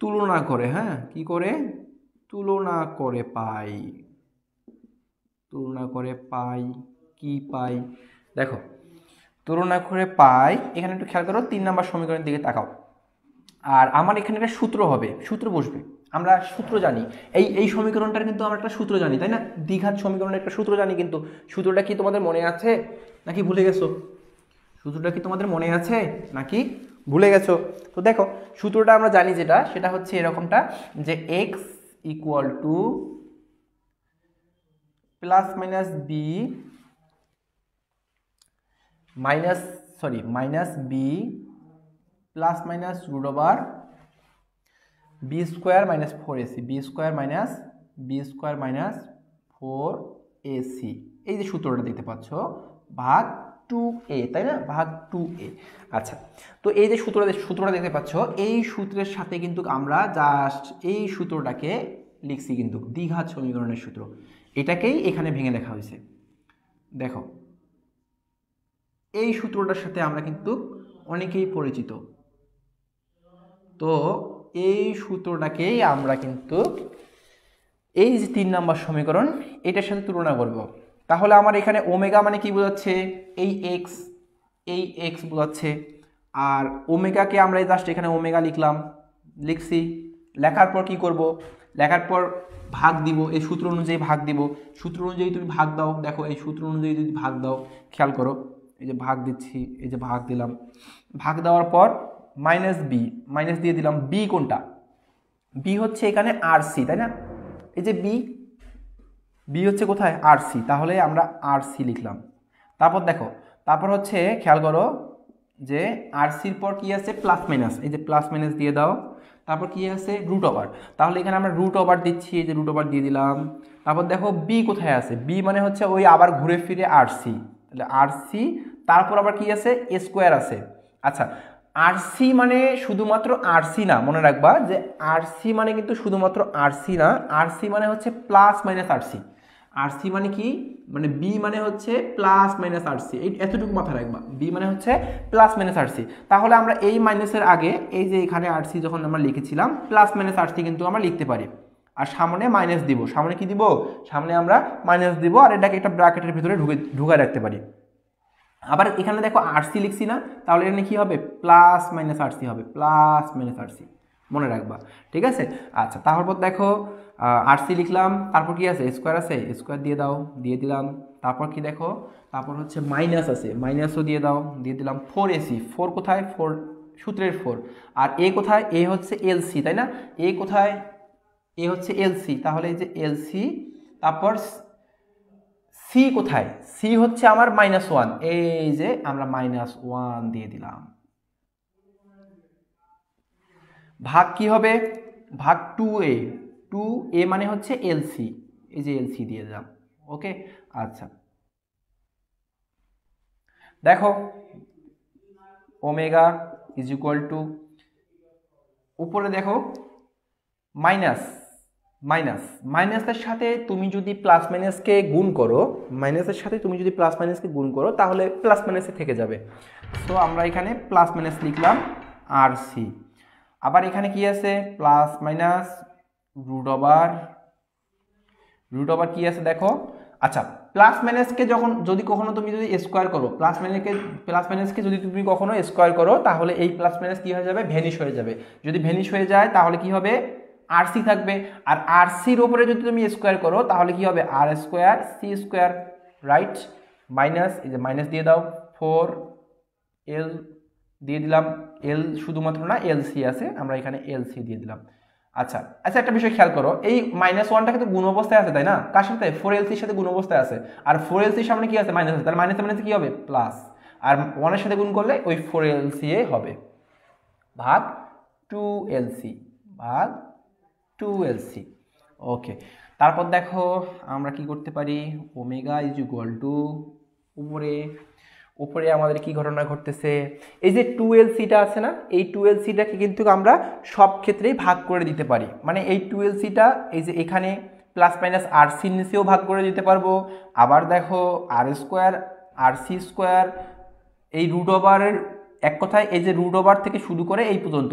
তুলনা করে, হ্যাঁ, কি করে তুলনা করে পাই, কি পাই, দেখো তুলনা করে পাই। এখানে একটু খেয়াল করো, 3 নাম্বার সমীকরণের দিকে তাকাও। আর আমার এখানে একটা সূত্র হবে, সূত্র বসবে, আমরা সূত্র জানি, এই সমীকরণটার কিন্তু আমরা একটা সূত্র জানি, তাই না? দ্বিঘাত সমীকরণের একটা সূত্র জানি, কিন্তু সূত্রটা কি তোমাদের মনে আছে নাকি ভুলে গেছো? সূত্রটা কি তোমাদের মনে আছে নাকি ভুলে গেছো? তো দেখো সূত্রটা আমরা জানি, সেটা হচ্ছে এরকমটা, যে x equal to plus minus b minus b plus minus root over b square minus 4ac, b square minus 4ac, এই যে সূত্রটা দেখতে পাচ্ছ, ভাগ 2a, তাই না? ভাগ 2a। আচ্ছা, তো এই যে সূত্রটা দেখতে পাচ্ছ, এই সূত্রের সাথে কিন্তু আমরা জাস্ট এই সূত্রটাকে লিখছি, কিন্তু দ্বিঘাত সমীকরণের সূত্র, এটাকেই এখানে ভেঙে লেখা হয়েছে। দেখো এই সূত্রটার সাথে আমরা কিন্তু অনেকেই পরিচিত, তো এই সূত্রটাকেই আমরা কিন্তু এই যে 3 নাম্বার সমীকরণ, এটার সাথে তুলনা করব। তাহলে আমার এখানে ওমেগা মানে কি বোঝাচ্ছে? এই এক্স বোঝাচ্ছে। আর ওমেগাকে আমরা জাস্ট এখানে ওমেগা লিখছি। লেখার পর কি করব? লেখার পর ভাগ দিব, এই সূত্র অনুযায়ী ভাগ দিব। সূত্র অনুযায়ী তুমি ভাগ দাও, দেখো এই সূত্র অনুযায়ী যদি ভাগ দাও, খেয়াল করো, এই যে ভাগ দিচ্ছি, এই যে ভাগ দিলাম, ভাগ দেওয়ার পর মাইনাস দিয়ে দিলাম। বি কোনটা? বি হচ্ছে এখানে আরসি, তাই না? এই যে বি হচ্ছে কোথায়? আরসি, তাহলে আমরা আরসি লিখলাম। তারপর দেখো, তারপর হচ্ছে খেয়াল করো যে আরসির পর কি আছে? প্লাস মাইনাস, এই যে প্লাস মাইনাস দিয়ে দাও। তারপর কি আছে? রুট ওভার, তাহলে এখানে আমরা রুট ওভার দিচ্ছি, এই যে রুট ওভার দিয়ে দিলাম। তারপর দেখো বি কোথায় আছে? বি মানে হচ্ছে ওই আবার ঘুরে ফিরে আরসি, তাহলে আরসি, তারপর আবার কি আছে? এ স্কোয়ার আছে। আচ্ছা, আরসি মানে শুধুমাত্র আরসি না, মনে রাখবা যে আরসি মানে কিন্তু শুধুমাত্র আরসি না, আরসি মানে হচ্ছে প্লাস মাইনাস আরসি। আরসি মানে কি? মানে বি মানে হচ্ছে প্লাস মাইনাস আরসি, এই এতটুকু মাথায় রাখবা, বি মানে হচ্ছে প্লাস মাইনাস আরসি। তাহলে আমরা এই মাইনাসের আগে এই যে এখানে আরসি যখন আমরা লিখেছিলাম, প্লাস মাইনাস আরসি কিন্তু আমরা লিখতে পারি। আর সামনে মাইনাস দিব, সামনে কি দিব? সামনে আমরা মাইনাস দিব, আর এটাকে একটা ব্র্যাকেটের ভিতরে ঢুকায় রাখতে পারি। আবার এখানে দেখো আরসি লিখছি না, তাহলে এখানে কি হবে? প্লাস মাইনাস আরসি হবে, প্লাস মাইনাস আরসি, মনে রাখবা, ঠিক আছে? আচ্ছা, তারপর দেখো আরসি লিখলাম, তারপর কি আছে? স্কোয়ার আছে, স্কোয়ার দিয়ে দাও, দিয়ে দিলাম। তারপর কি দেখো? তারপর হচ্ছে মাইনাস আছে, মাইনাসও দিয়ে দাও, দিয়ে দিলাম। 4ac, 4 কোথায়? 4 সূত্রের 4। আর এ কোথায়? এ হচ্ছে এলসি, তাই না? এ কোথায়? এ হচ্ছে এলসি, তাহলে এই যে এলসি। তারপর সি কোথায়? সি হচ্ছে আমার -1, এই যে আমরা -1 দিয়ে দিলাম। ভাগ কি হবে? ভাগ 2a, 2a মানে হচ্ছে এলসি, এই যে এলসি দিয়ে দিলাম। ওকে, আচ্ছা দেখো ওমেগা ইজ ইকুয়াল টু, উপরে দেখো মাইনাসের সাথে তুমি যদি প্লাস মাইনাসকে গুণ করো, তাহলে প্লাস মাইনাসে থেকে যাবে। সো আমরা এখানে প্লাস মাইনাস লিখলাম আর সি। আবার এখানে কি আছে? প্লাস মাইনাস রুট ওভার কি আছে দেখো। আচ্ছা, প্লাস মাইনাসকে যদি কখনো তুমি স্কোয়ার করো, প্লাস মাইনাসকে যদি তুমি কখনো স্কোয়ার করো, তাহলে এই প্লাস মাইনাস কি হয়ে যাবে? ভ্যানিশ হয়ে যাবে। যদি ভ্যানিশ হয়ে যায় তাহলে কি হবে? আরসি থাকবে। আর আরসির উপরে যদি তুমি স্কোয়ার করো তাহলে কি হবে? R square C square, right? Minus, এই যে মাইনাস দিয়ে দাও, 4 এল দিয়ে দিলাম, এল শুধুমাত্র না এলসি আছে, আমরা এখানে এলসি দিয়ে দিলাম। আচ্ছা, একটা বিষয় খেয়াল করো, এই -1টা কিন্তু গুণ অবস্থায় আছে, তাই না? কার সাথে? 4lc-র সাথে গুণ অবস্থায় আছে। আর 4lc-র সামনে কি আছে? মাইনাস আছে, তাহলে মাইনাসে কি হবে? প্লাস। আর 1 এর সাথে গুণ করলে ওই 4lc হবে, ভাগ 2lc, ওকে। তারপর দেখো আমরা কি করতে পারি, ওমেগা ইজ ইকুয়াল টু উপরে উপরে আমাদের কি ঘটনা ঘটতেছে, এই যে 2LCটা আছে না, এই 2LCটাকে কিন্তু আমরা সব ক্ষেত্রেই ভাগ করে দিতে পারি। মানে এই 2LCটা এই যে এখানে প্লাস মাইনাস আরসির নিচেও ভাগ করে দিতে পারবো। আবার দেখো আর স্কোয়ার আরসি স্কোয়ার, এই রুট ওভারের এক কথায় এই যে রুট ওভার থেকে শুরু করে এই পর্যন্ত,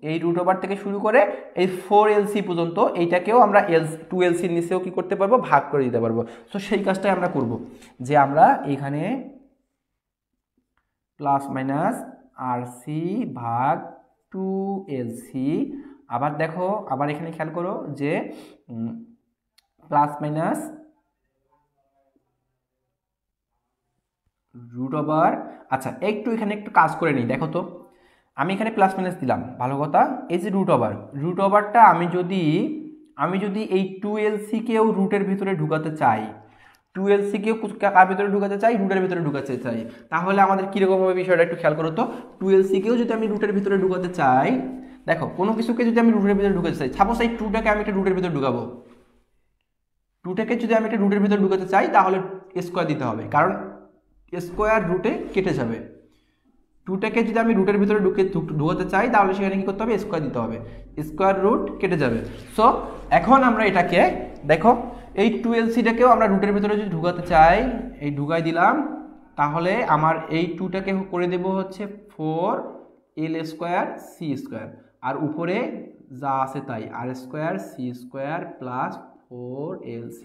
এই রুট ওভার থেকে শুরু করে এই 4LC পর্যন্ত এইটাকেও আমরা 2LCর নিচেও কি করতে পারবো, ভাগ করে দিতে পারবো। তো সেই কাজটাই আমরা করব, যে আমরা এখানে প্লাস মাইনাস আরসি ভাগ 2LC, আবার দেখো আবার এখানে খেয়াল করো যে প্লাস মাইনাস রুট ওভার। আচ্ছা একটু এখানে একটু কাজ করে নিই, দেখো তো আমি এখানে প্লাস মাইনাস দিলাম ভালো কথা, এই যে রুট ওভারটা আমি যদি এই 2LCকেও রুটের ভিতরে ঢুকাতে চাই, 2LCকেও কার ভিতরে ঢুকাতে চাই, রুটের ভিতরে ঢুকাতে চাই, তাহলে আমাদের কীরকম হবে বিষয়টা একটু খেয়াল করো তো। 2LCকেও যদি আমি রুটের ভিতরে ঢুকাতে চাই, দেখো কোনো কিছুকে যদি আমি রুটের ভিতরে ঢুকাতে চাই, সাপোজ এই 2টাকে আমি একটা রুটের ভিতরে ঢুকাবো, 2টাকে যদি আমি একটা রুটের ভিতরে ঢুকাতে চাই তাহলে স্কোয়ার দিতে হবে, কারণ স্কোয়ার রুটে কেটে যাবে। 2টাকে যদি আমি রুটের ভিতরে ঢুকাতে চাই তাহলে সেখানে কি করতে হবে, স্কোয়ার দিতে হবে, স্কোয়ার রুট কেটে যাবে। সো এখন আমরা এটাকে দেখো এই 2LCটাকেও আমরা রুটের ভিতরে যদি ঢুকাতে চাই, এই ঢুকাই দিলাম, তাহলে আমার এই 2টাকে করে দেব হচ্ছে 4L স্কোয়ার সি স্কোয়ার, আর উপরে যা আছে তাই R square C square plus 4LC।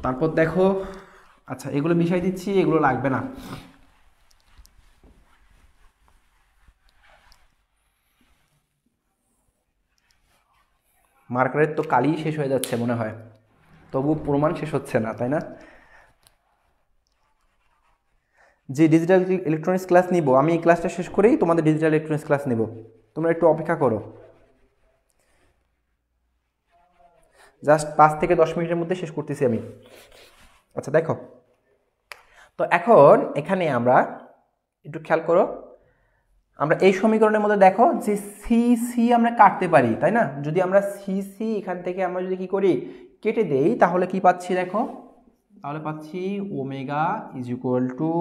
তারপর দেখো, আচ্ছা এগুলো মিশাই দিচ্ছি, এগুলো লাগবে না। মার্কারের তো কালি শেষ হয়ে যাচ্ছে মনে হয়, তবু প্রমাণ শেষ হচ্ছে না, তাই না? যে ডিজিটাল ইলেকট্রনিক্স ক্লাস নিব, আমি এই ক্লাসটা শেষ করেই তোমাদের ডিজিটাল ইলেকট্রনিক্স ক্লাস নেব, তোমরা একটু অপেক্ষা করো, জাস্ট 5 থেকে 10 মিনিটের মধ্যে শেষ করতেছি আমি। আচ্ছা দেখো, তো এখন এখানে আমরা একটু খেয়াল করো, আমরা এই সমীকরণের মধ্যে দেখো যে সি সি আমরা কাটতে পারি, তাই না? যদি আমরা সি সি এখান থেকে আমরা যদি কি করি, কেটে দেই, তাহলে কি পাচ্ছি দেখো, তাহলে পাচ্ছি omega is equal to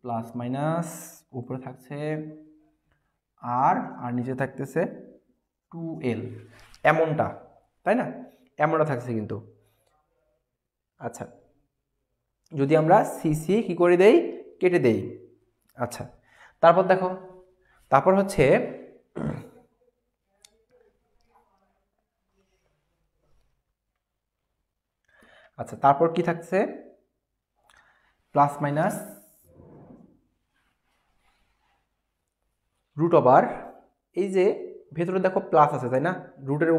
plus minus উপরে থাকছে আর নিচে থাকতেছে 2L, এমনটা, তাই না? এমনটা থাকছে কিন্তু। আচ্ছা যদি আমরা সি সি কি করে দেই, কেটে দেই। আচ্ছা তারপর দেখো, তারপর হচ্ছে আচ্ছা তারপর কি থাকছে, প্লাস মাইনাস রুট ওভার, এই যে ভেতরে দেখো প্লাস আছে, তাই না? রুটের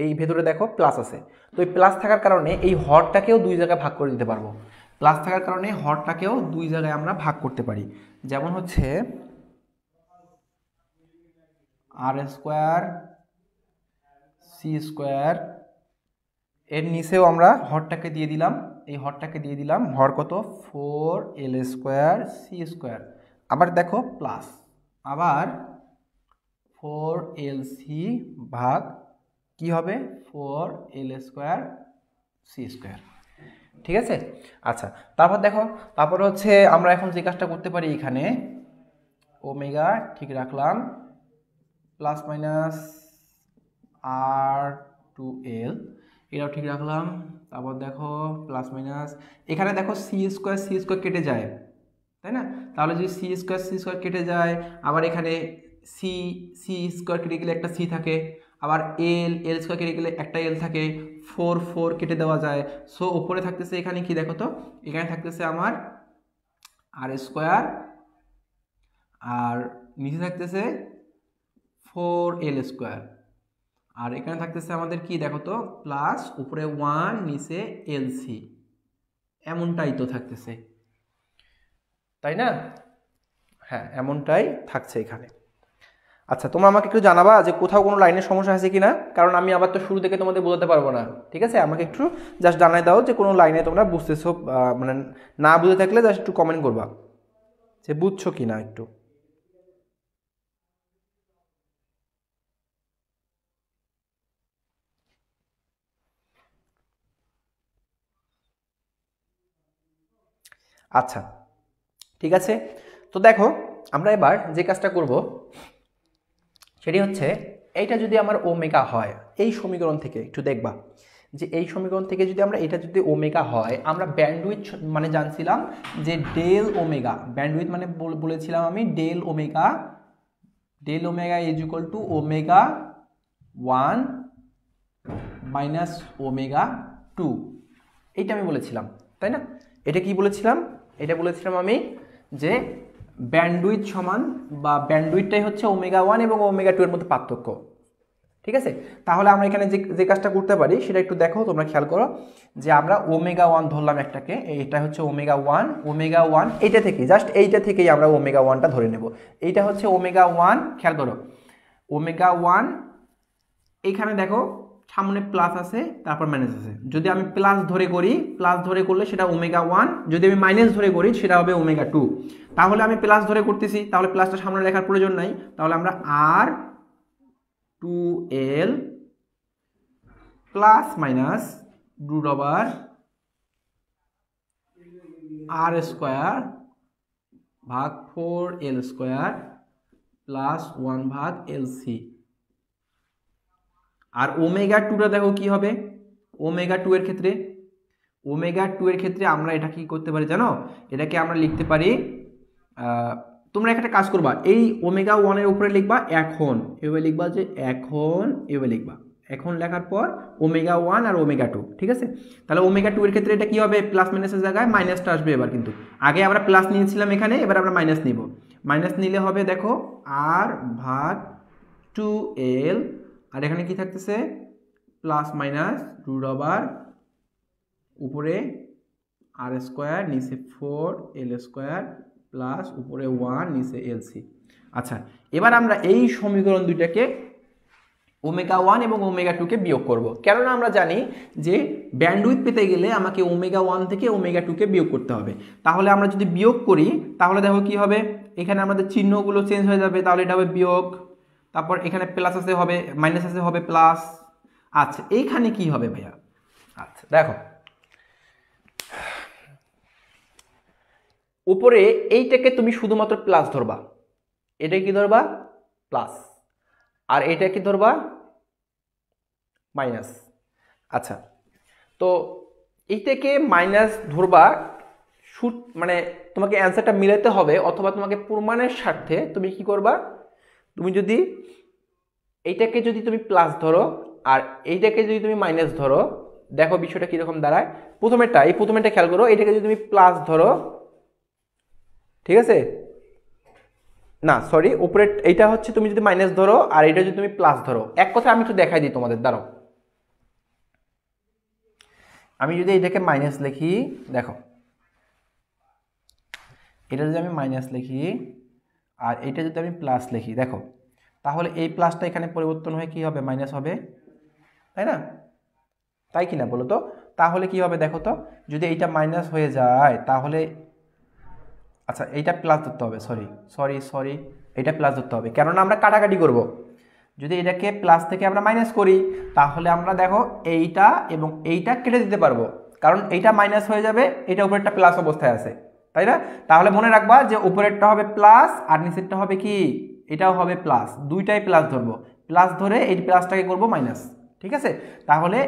এই ভেতরে দেখো প্লাস আছে, তো এই প্লাস থাকার কারণে এই হরটাকেও 2 জায়গায় ভাগ করে দিতে পারবো। প্লাস থাকার কারণে হরটাকেও 2 জায়গায় আমরা ভাগ করতে পারি, যেমন হচ্ছে আর স্কোয়ার সি স্কোয়ার, এর নিচেও আমরা হরটাকে দিয়ে দিলাম, এই হরটাকে দিয়ে দিলাম, হর কত 4L স্কোয়ার সি স্কোয়ার, আবার দেখো প্লাস, আবার 4LC ভাগ কি হবে 4L স্কোয়ার সি স্কোয়ার, ঠিক আছে? আচ্ছা তারপর দেখো, তারপর হচ্ছে আমরা এখন যে কাজটা করতে পারি, এখানে ওমেগা ঠিক রাখলাম, প্লাস মাইনাস R2L এটাও ঠিক রাখলাম, তারপর দেখো প্লাস মাইনাস, এখানে দেখো সি স্কোয়ার কেটে যায়, তাই না? তাহলে যদি সি স্কোয়ার কেটে যায়, আবার এখানে সি স্কোয়ার কেটে গেলে একটা সি থাকে, আবার এল স্কোয়ার কেটে গেলে একটা এল থাকে, 4 কেটে দেওয়া যায়। সো উপরে থাকতেছে এখানে কি দেখো তো, এখানে থাকতেছে আমার আর স্কোয়ার, আর নিচে থাকতেছে 4L স্কোয়ার, আর এখানে থাকতেছে আমাদের কি দেখো তো, প্লাস উপরে 1 নিচে LC, এমনটাই তো থাকতেছে, তাই না? হ্যাঁ এমনটাই থাকছে এখানে। আচ্ছা তোমরা আমাকে একটু জানাবা যে কোথাও কোনো লাইনের সমস্যা আছে কিনা, কারণ আমি আবার তো শুরু থেকে তোমাদের বোঝাতে পারবো না, ঠিক আছে? আমাকে একটু জাস্ট জানাই দাও যে কোনো লাইনে তোমরা বুঝতেছো, মানে না বুঝে থাকলে জাস্ট একটু কমেন্ট করবা যে বুঝছো কি না একটু। আচ্ছা, ঠিক আছে। তো দেখো আমরা এবার যে কাজটা করব সেটি হচ্ছে, এইটা যদি আমার ওমেগা হয়, এই সমীকরণ থেকে একটু দেখবা যে এই সমীকরণ থেকে যদি আমরা এটা যদি ওমেগা হয়, আমরা ব্যান্ডউইথ মানে জানছিলাম যে ডেল ওমেগা, ব্যান্ডউইথ মানে বলেছিলাম আমি del omega is equal to omega 1 minus omega 2, এইটা আমি বলেছিলাম, তাই না? এটা কি বলেছিলাম? এটা বলেছিলাম আমি যে ব্যান্ডউইথ সমান, বা ব্যান্ডউইথটাই হচ্ছে ওমেগা 1 এবং ওমেগা 2 এর মধ্যে পার্থক্য, ঠিক আছে? তাহলে আমরা এখানে যে কাজটা করতে পারি সেটা একটু দেখো, তোমরা খেয়াল করো যে আমরা ওমেগা 1 ধরলাম একটাকে, এটা হচ্ছে ওমেগা 1 এইটা থেকে, জাস্ট এইটা থেকেই আমরা ওমেগা 1টা ধরে নেব। এইটা হচ্ছে ওমেগা 1, খেয়াল করো ওমেগা 1, এইখানে দেখো সামনে প্লাস আছে তারপর মাইনাস আছে, যদি আমি প্লাস ধরে করি, প্লাস ধরে করলে সেটা ওমেগা 1, যদি আমি মাইনাস ধরে করি সেটা হবে ওমেগা 2। তাহলে আমি প্লাস ধরে করতেছি, তাহলে প্লাসটা সামনে লেখার প্রয়োজন নাই, তাহলে আমরা আর 2l plus minus root over R square ভাগ 4l স্কোয়ার প্লাস 1 ভাগ এলসি। আর ওমেগা 2টা দেখো কি হবে, ওমেগা 2 এর ক্ষেত্রে, ওমেগা 2 এর ক্ষেত্রে আমরা এটা কি করতে পারি জানো? এটাকে আমরা লিখতে পারি, তোমরা একটা কাজ করবা, এই ওমেগা 1 এর উপরে লিখবা এখন, এভাবে লিখবা যে এখন, এভাবে লিখবা, এখন লেখার পর ওমেগা 1 আর ওমেগা 2, ঠিক আছে? তাহলে ওমেগা 2 এর ক্ষেত্রে এটা কি হবে, প্লাস মাইনাসের জায়গায় মাইনাসটা আসবে এবার, কিন্তু আগে আমরা প্লাস নিয়েছিলাম এখানে, এবার আমরা মাইনাস নিব। মাইনাস নিলে হবে দেখো আর ভাগ 2l, আর এখানে কি থাকতেছে প্লাস মাইনাস রুট ওভার উপরে আর স্কোয়ার, নিচে 4l স্কোয়ার প্লাস উপরে 1, নিচে এলসি। আচ্ছা, এবার আমরা এই সমীকরণ দুইটাকে ওমেগা 1 এবং ওমেগা 2কে বিয়োগ করব, কেননা আমরা জানি যে ব্যান্ডউইথ পেতে গেলে আমাকে ওমেগা 1 থেকে ওমেগা 2কে বিয়োগ করতে হবে। তাহলে আমরা যদি বিয়োগ করি তাহলে দেখো কি হবে, এখানে আমাদের চিহ্নগুলো চেঞ্জ হয়ে যাবে, তাহলে এটা হবে বিয়োগ, তারপর এখানে প্লাস আছে হবে মাইনাস আছে হবে প্লাস। আচ্ছা, এইখানে কি হবে ভাইয়া? আচ্ছা দেখো, উপরে এইটাকে তুমি শুধুমাত্র প্লাস ধরবা, এটা কি ধরবা প্লাস, আর এটা কি ধরবা মাইনাস। আচ্ছা, তো এইটাকে মাইনাস ধরবা, মানে তোমাকে অ্যান্সারটা মিলাতে হবে, অথবা তোমাকে প্রমাণের স্বার্থে তুমি কি করবা, তুমি যদি এইটাকে যদি তুমি প্লাস ধরো আর এইটাকে যদি তুমি মাইনাস ধরো, দেখো বিষয়টা কিরকম দাঁড়ায়। এই প্রথমেরটা খেয়াল করো, এটাকে যদি তুমি প্লাস ধরো, ঠিক আছে, না সরি, উপরে এইটা হচ্ছে তুমি যদি মাইনাস ধরো আর এটা যদি তুমি প্লাস ধরো, এক কথা আমি একটু দেখাই দিই তোমাদের, দাঁড়াও, আমি যদি এটাকে মাইনাস লিখি, দেখো এটা যদি আমি মাইনাস লিখি আর এটা যদি আমি প্লাস লিখি, দেখো তাহলে এই প্লাসটা এখানে পরিবর্তন হয়ে কি হবে, মাইনাস হবে, তাই না? তাই কি না বলো তো? তাহলে কি হবে দেখো তো, যদি এইটা মাইনাস হয়ে যায় তাহলে, আচ্ছা এইটা প্লাস ধরতে হবে, সরি এটা প্লাস ধরতে হবে, কেননা আমরা কাটাকাটি করব। যদি এটাকে প্লাস থেকে আমরা মাইনাস করি তাহলে আমরা দেখো এইটা এবং এইটা কেটে দিতে পারবো, কারণ এইটা মাইনাস হয়ে যাবে, এটা উপরেরটা প্লাস অবস্থায় আছে, তাই না? তাহলে মনে রাখবা যে উপরেরটা হবে প্লাস আর নিচেরটা হবে কি, এটাও হবে প্লাস, দুইটাই প্লাস ধরবো, প্লাস ধরে এই প্লাসটাকে করব মাইনাস, ঠিক আছে? তাহলে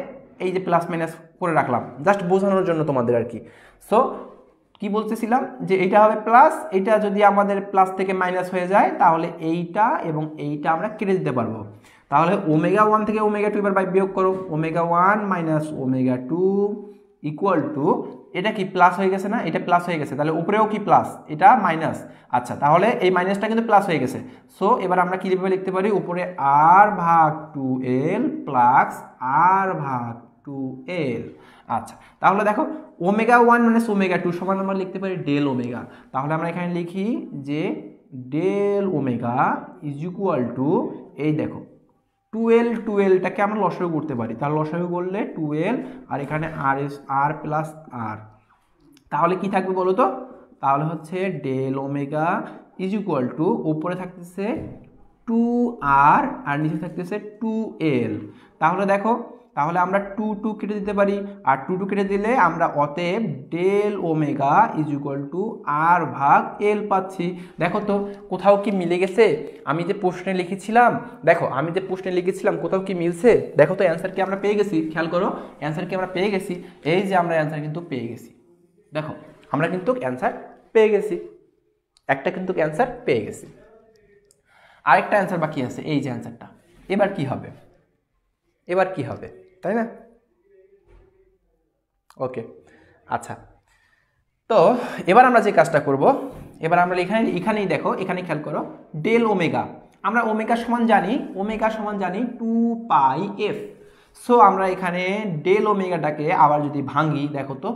এই যে প্লাস মাইনাস করে রাখলাম জাস্ট বোঝানোর জন্য তোমাদের আর কি। সো কি বলতেছিলাম যে এইটা হবে প্লাস, এটা যদি আমাদের প্লাস থেকে মাইনাস হয়ে যায় তাহলে এইটা এবং এইটা আমরা কেটে দিতে পারবো। তাহলে ওমেগা 1 থেকে ওমেগা 2 এবার বিয়োগ করো, omega 1 minus omega 2 equal to, এটা কি প্লাস হয়ে গেছে না, এটা প্লাস হয়ে গেছে, তাহলে উপরেও কি প্লাস, এটা মাইনাস। আচ্ছা, তাহলে এই মাইনাসটা কিন্তু প্লাস হয়ে গেছে। সো এবার আমরা কিভাবে লিখতে পারি, উপরে আর ভাগ 2l প্লাস আর ভাগ 2l। আচ্ছা, তাহলে দেখো ওমেগা 1 মাইনাস ওমেগা 2 সমান আমরা লিখতে পারি ডেল ওমেগা। তাহলে আমরা এখানে লিখি যে del omega is equal to, এই দেখো 12টাকে আমরা লসাগু করতে পারি, তাহলে লসাগু করলে 12 আর এখানে আর প্লাস আর, তাহলে কি থাকবে বলো তো, তাহলে হচ্ছে del omega is equal to, উপরে থাকতেছে 2r আর নিচে থাকতেছে 2l। তাহলে দেখো, তাহলে আমরা টু টু কেটে দিতে পারি, আর টু টু কেটে দিলে আমরা অতএব del omega is equal to R ভাগ এল পাচ্ছি। দেখো তো কোথাও কি মিলে গেছে? আমি যে প্রশ্নে লিখেছিলাম, দেখো আমি যে প্রশ্নে লিখেছিলাম কোথাও কি মিলছে? দেখো তো অ্যান্সার কি আমরা পেয়ে গেছি, খেয়াল করো অ্যান্সার কি আমরা পেয়ে গেছি। এই যে আমরা অ্যান্সার কিন্তু পেয়ে গেছি, দেখো আমরা কিন্তু অ্যান্সার পেয়ে গেছি, একটা কিন্তু অ্যান্সার পেয়ে গেছি, আরেকটা অ্যান্সার বাকি আছে, এই যে অ্যান্সারটা। এবার কি হবে? এবার কি হবে, তাই না? ওকে, আচ্ছা, তো এবার আমরা যে কাজটা করব, এবার আমরা এখানেই দেখো, এখানে খেয়াল করো ডেল ওমেগা, আমরা ওমেগা সমান জানি 2πf। সো আমরা এখানে ডেল ওমেগাটাকে আবার যদি ভাঙি, দেখো তো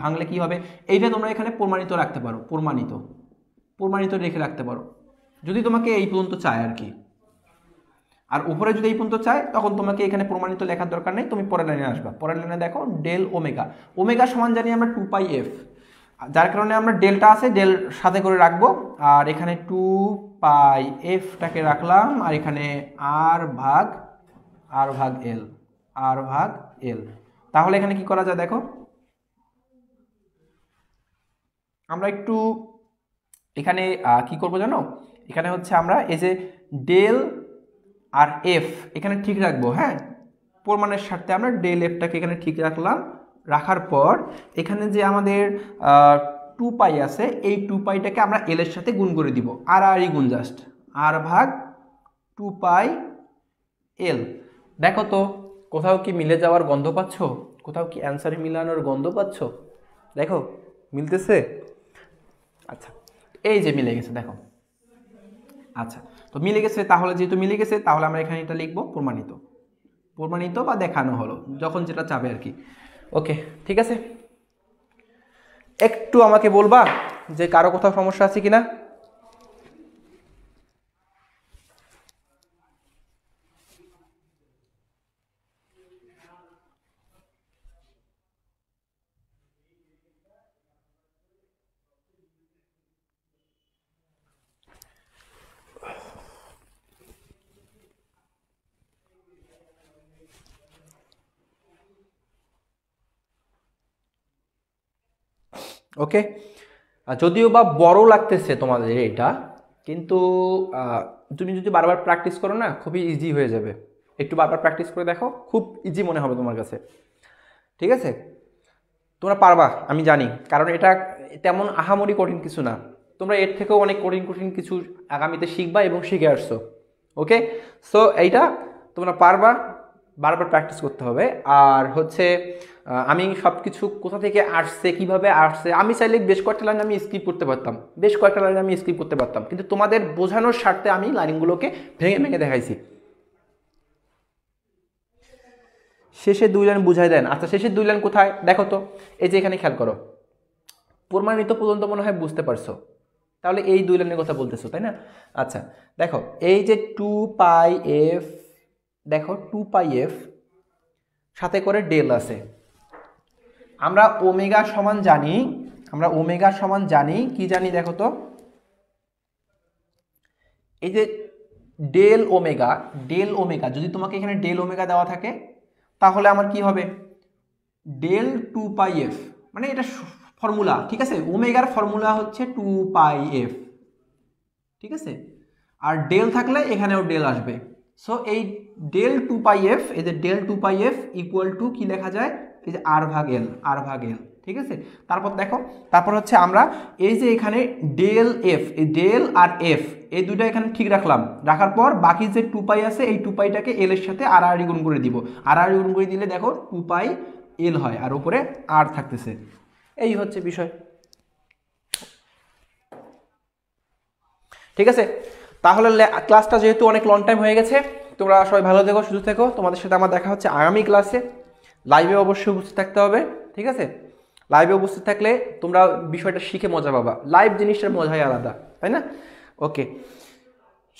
ভাঙলে কি হবে? এইটা তোমরা এখানে প্রমাণিত রাখতে পারো, প্রমাণিত রেখে রাখতে পারো যদি তোমাকে এই পর্যন্ত চায় আর কি। আর উপরে যদি এই পর্যন্ত চায় তখন তোমাকে এখানে প্রমাণিত লেখার দরকার নেই, তুমি পরের লাইনে আসবা। পরের লাইনে দেখো ডেল ওমেগা সমান জানি আমরা 2πf, যার কারণে আমরা ডেলটা আছে ডেল সাথে করে রাখবো, আর এখানে 2πfটাকে রাখলাম, আর এখানে আর ভাগ এল। তাহলে এখানে কি করা যায় দেখো, আমরা একটু এখানে কি করব জানো, এখানে হচ্ছে আমরা এই যে ডেল আর এফ এখানে ঠিক রাখবো, হ্যাঁ, প্রমাণের স্বার্থে আমরা ডেল এফটাকে এখানে ঠিক রাখলাম। রাখার পর এখানে যে আমাদের 2π আছে, এই 2πটাকে আমরা এল এর সাথে গুণ করে দিব, আর গুণ জাস্ট আর ভাগ 2π এল। দেখো তো কোথাও কি মিলে যাওয়ার গন্ধ পাচ্ছ? কোথাও কি অ্যান্সার মিলানোর গন্ধ পাচ্ছ? দেখো মিলতেছে। আচ্ছা, এই যে মিলে গেছে, দেখো। আচ্ছা, তো মিলে গেছে, তাহলে যেহেতু মিলে গেছে তাহলে আমরা এখানে এটা লিখবো প্রমাণিত বা দেখানো হলো, যখন যেটা চাবে আর কি। ওকে, ঠিক আছে, একটু আমাকে বলবা যে কারো কোথাও সমস্যা আছে কিনা? ওকে, যদিও বা বড় লাগতেছে তোমাদের এটা, কিন্তু তুমি যদি বারবার প্র্যাকটিস করো না, খুবই ইজি হয়ে যাবে। একটু বারবার প্র্যাকটিস করে দেখো, খুব ইজি মনে হবে তোমার কাছে, ঠিক আছে? তোমরা পারবা আমি জানি, কারণ এটা তেমন আহামরি কঠিন কিছু না। তোমরা এর থেকেও অনেক কঠিন কিছু আগামীতে শিখবা এবং শিখে আসছো। ওকে, সো এইটা তোমরা পারবা, বারবার প্র্যাকটিস করতে হবে। আর হচ্ছে আমি সব কিছু কোথা থেকে আসছে, কিভাবে আসছে, আমি চাইলে বেশ কয়েকটা লাইন আমি স্কিপ করতে পারতাম, কিন্তু তোমাদের বোঝানোর স্বার্থে আমি লাইনগুলোকে ভেঙে দেখাইছি। শেষের 2 লাইন বুঝাই দেন। আচ্ছা, শেষের 2 লাইন কোথায় দেখো তো, এই যে এখানে খেয়াল করো, প্রমাণিত পর্যন্ত মনে হয় বুঝতে পারছো, তাহলে এই 2 লাইনের কথা বলতেছো, তাই না? আচ্ছা, দেখো এই যে 2πf, দেখো 2πf সাথে করে ডেল আছে। আমরা ওমেগা সমান জানি, কি জানি দেখো তো, এই যে ডেল ওমেগা যদি তোমাকে এখানে ডেল ওমেগা দেওয়া থাকে, তাহলে আমার কি হবে, ডেল 2πf, মানে এটা ফর্মুলা, ঠিক আছে? ওমেগার ফর্মুলা হচ্ছে 2πf, ঠিক আছে? আর ডেল থাকলে এখানেও ডেল আসবে। সো এই ডেল 2πf, এই যে ডেল 2πf ইকুয়াল টু কি লেখা যায়, এই যে আর ভাগ এল, ঠিক আছে? তারপর দেখো, তারপর হচ্ছে আমরা এই যে এখানে ডেল এফ, এই ডেল আর এফ এই দুটো এখানে ঠিক রাখার পর বাকি যে 2π আছে, এই 2πটাকে এল এর সাথে আর গুণ করে দিব, গুণ করে দিলে দেখো 2π এল হয়, আর উপরে আর থাকতেছে। এই হচ্ছে বিষয়, ঠিক আছে? তাহলে ক্লাসটা যেহেতু অনেক লং টাইম হয়ে গেছে, তোমরা সবাই ভালো থেকো, সুস্থ থেকো। তোমাদের সাথে আমার দেখা হচ্ছে আগামী ক্লাসে। লাইভে অবশ্যই উপস্থিত থাকতে হবে, ঠিক আছে? লাইভে উপস্থিত থাকলে তোমরা বিষয়টা শিখে মজা পাবা। লাইভ জিনিসটার মজাই আলাদা, তাই না? ওকে,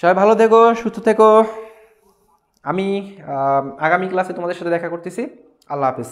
সবাই ভালো থেকো, সুস্থ থেকো। আমি আগামী ক্লাসে তোমাদের সাথে দেখা করতেছি। আল্লাহ হাফিজ।